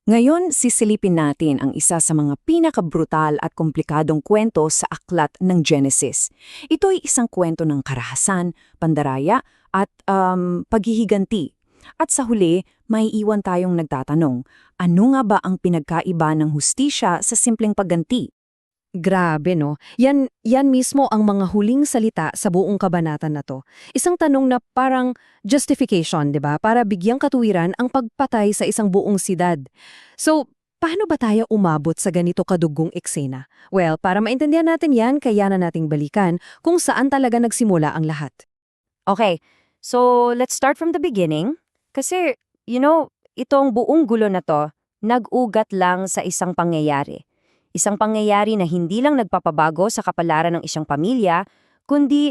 Ngayon, sisilipin natin ang isa sa mga pinakabrutal at komplikadong kwento sa aklat ng Genesis. Ito ay isang kwento ng karahasan, pandaraya, at paghihiganti. At sa huli, may iwan tayong nagtatanong, ano nga ba ang pinagkaiba ng hustisya sa simpleng pagganti? Grabe no, yan mismo ang mga huling salita sa buong kabanata na to. Isang tanong na parang justification, 'di ba? Para bigyang katuwiran ang pagpatay sa isang buong sidad. So, paano ba tayo umabot sa ganito kadugong eksena? Well, para maintindihan natin yan, kaya na nating balikan kung saan talaga nagsimula ang lahat. Okay, so let's start from the beginning. Kasi, itong buong gulo na to, nag-ugat lang sa isang pangyayari. Isang pangyayari na hindi lang nagpapabago sa kapalaran ng isang pamilya, kundi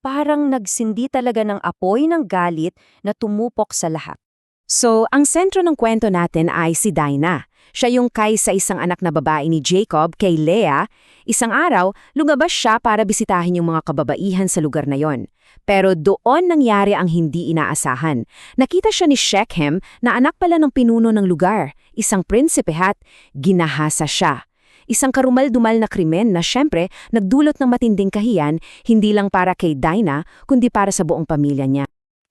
parang nagsindi talaga ng apoy ng galit na tumupok sa lahat. So, ang sentro ng kwento natin ay si Dinah. Siya yung kay sa isang anak na babae ni Jacob kay Leah. Isang araw, lumabas siya para bisitahin yung mga kababaihan sa lugar na yon. Pero doon nangyari ang hindi inaasahan. Nakita siya ni Shechem na anak pala ng pinuno ng lugar, isang prinsipe at ginahasa siya. Isang karumal-dumal na krimen na syempre nagdulot ng matinding kahiyan hindi lang para kay Dinah kundi para sa buong pamilya niya.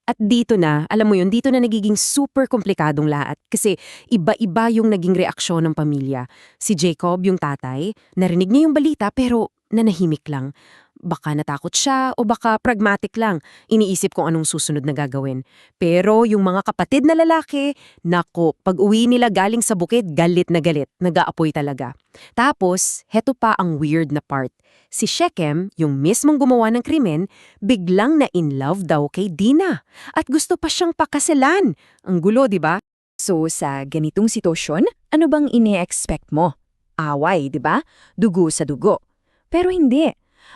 At dito na, alam mo yun, dito na nagiging super komplikadong lahat kasi iba-iba yung naging reaksyon ng pamilya. Si Jacob, yung tatay, narinig niya yung balita pero nanahimik lang. Baka natakot siya o baka pragmatic lang. Iniisip kung anong susunod na gagawin. Pero yung mga kapatid na lalaki, nako, pag uwi nila galing sa bukid, galit na galit. Nag-aapoy talaga. Tapos, heto pa ang weird na part. Si Shechem, yung mismong gumawa ng krimen, biglang na in love daw kay Dinah. At gusto pa siyang pakasalan. Ang gulo, di ba? So, sa ganitong sitwasyon, ano bang ini-expect mo? Away, di ba? Dugo sa dugo. Pero hindi.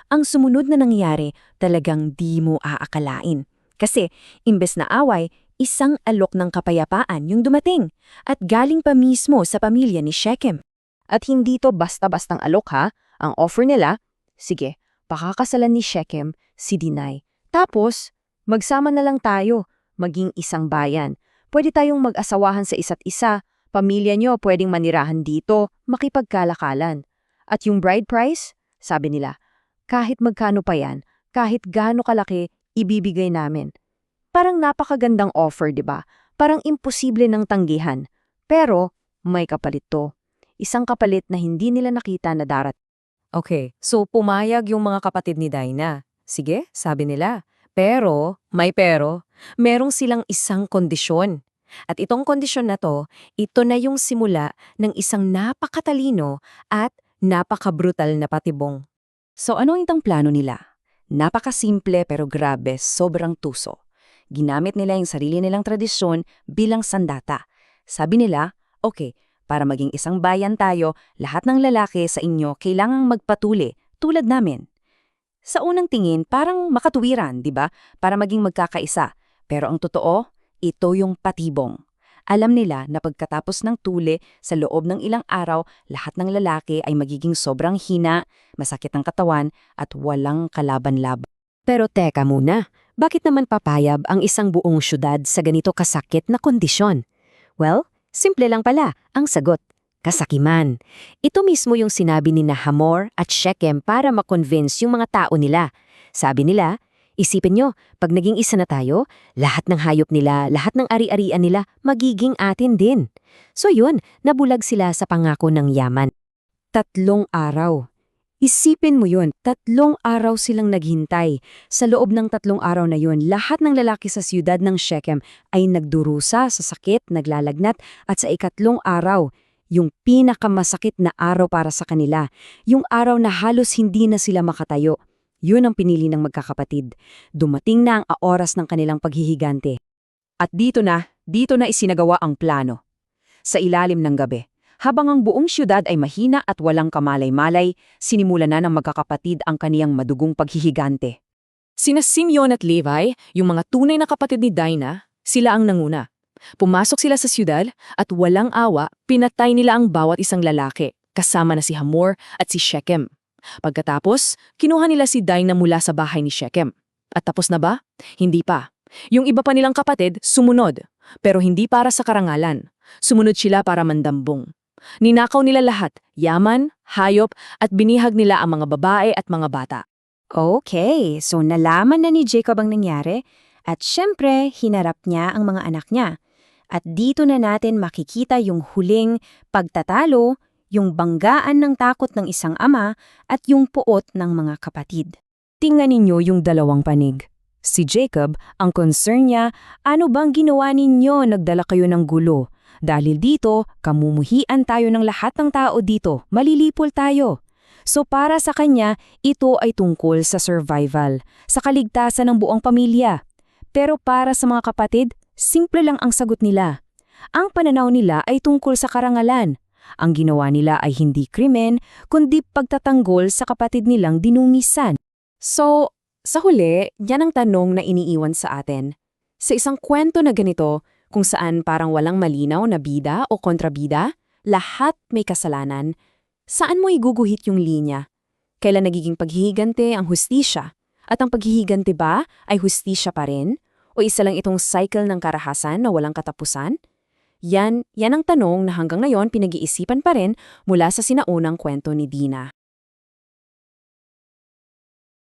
Ang sumunod na nangyari talagang di mo aakalain. Kasi, imbes na away, isang alok ng kapayapaan yung dumating at galing pa mismo sa pamilya ni Shechem. At hindi to basta-bastang alok ha. Ang offer nila, sige, pakakasalan ni Shechem si Dinah. Tapos, magsama na lang tayo, maging isang bayan. Pwede tayong mag-asawahan sa isa't isa, pamilya nyo pwedeng manirahan dito, makipagkalakalan. At yung bride price, sabi nila, kahit magkano pa yan, kahit gaano kalaki, ibibigay namin. Parang napakagandang offer, di ba? Parang imposible ng tanggihan. Pero, may kapalit to. Isang kapalit na hindi nila nakita na darat. Okay, so pumayag yung mga kapatid ni Dinah. Sige, sabi nila. Pero, merong silang isang kondisyon. At itong kondisyon na to, ito na yung simula ng isang napakatalino at napakabrutal na patibong. So ano itong plano nila? Napakasimple pero grabe, sobrang tuso. Ginamit nila yung sarili nilang tradisyon bilang sandata. Sabi nila, okay, para maging isang bayan tayo, lahat ng lalaki sa inyo kailangang magpatuli, tulad namin. Sa unang tingin, parang makatuwiran, di ba? Para maging magkakaisa. Pero ang totoo, ito yung patibong. Alam nila na pagkatapos ng tuli, sa loob ng ilang araw, lahat ng lalaki ay magiging sobrang hina, masakit ang katawan, at walang kalaban-laban. Pero teka muna, bakit naman papayab ang isang buong syudad sa ganito kasakit na kondisyon? Well, simple lang pala ang sagot. Kasakiman. Ito mismo yung sinabi ni Hamor at Shechem para makonvince yung mga tao nila. Sabi nila, isipin nyo, pag naging isa na tayo, lahat ng hayop nila, lahat ng ari-arian nila, magiging atin din. So yun, nabulag sila sa pangako ng yaman. 3 araw. Isipin mo yun, 3 araw silang naghintay. Sa loob ng 3 araw na yun, lahat ng lalaki sa siyudad ng Shechem ay nagdurusa sa sakit, naglalagnat, at sa 3 araw, yung pinakamasakit na araw para sa kanila, yung araw na halos hindi na sila makatayo. Yun ang pinili ng magkakapatid. Dumating na ang oras ng kanilang paghihigante. At dito na isinagawa ang plano. Sa ilalim ng gabi, habang ang buong siyudad ay mahina at walang kamalay-malay, sinimula na ng magkakapatid ang kaniyang madugong paghihigante. Sina Simeon at Levi, yung mga tunay na kapatid ni Dinah, sila ang nanguna. Pumasok sila sa siyudad at walang awa, pinatay nila ang bawat isang lalaki, kasama na si Hamor at si Shechem. Pagkatapos, kinuha nila si Dinah mula sa bahay ni Shechem. At tapos na ba? Hindi pa. Yung iba pa nilang kapatid, sumunod. Pero hindi para sa karangalan. Sumunod sila para mandambong. Ninakaw nila lahat, yaman, hayop, at binihag nila ang mga babae at mga bata. Okay, so nalaman na ni Jacob ang nangyari at syempre hinarap niya ang mga anak niya. At dito na natin makikita yung huling pagtatalo, yung banggaan ng takot ng isang ama at yung puot ng mga kapatid. Tingnan ninyo yung dalawang panig. Si Jacob, ang concern niya, ano bang ginawa ninyo, nagdala kayo ng gulo? Dahil dito, kamumuhian tayo ng lahat ng tao dito, malilipol tayo. So para sa kanya, ito ay tungkol sa survival, sa kaligtasan ng buong pamilya. Pero para sa mga kapatid, simple lang ang sagot nila. Ang pananaw nila ay tungkol sa karangalan. Ang ginawa nila ay hindi krimen, kundi pagtatanggol sa kapatid nilang dinungisan. So, sa huli, yan ang tanong na iniiwan sa atin. Sa isang kwento na ganito, kung saan parang walang malinaw na bida o kontrabida, lahat may kasalanan, saan mo iguguhit yung linya? Kailan nagiging paghihigante ang hustisya? At ang paghihigante ba ay hustisya pa rin? O isa lang itong cycle ng karahasan na walang katapusan? Yan ang tanong na hanggang ngayon pinag-iisipan pa rin mula sa sinaunang kwento ni Dina.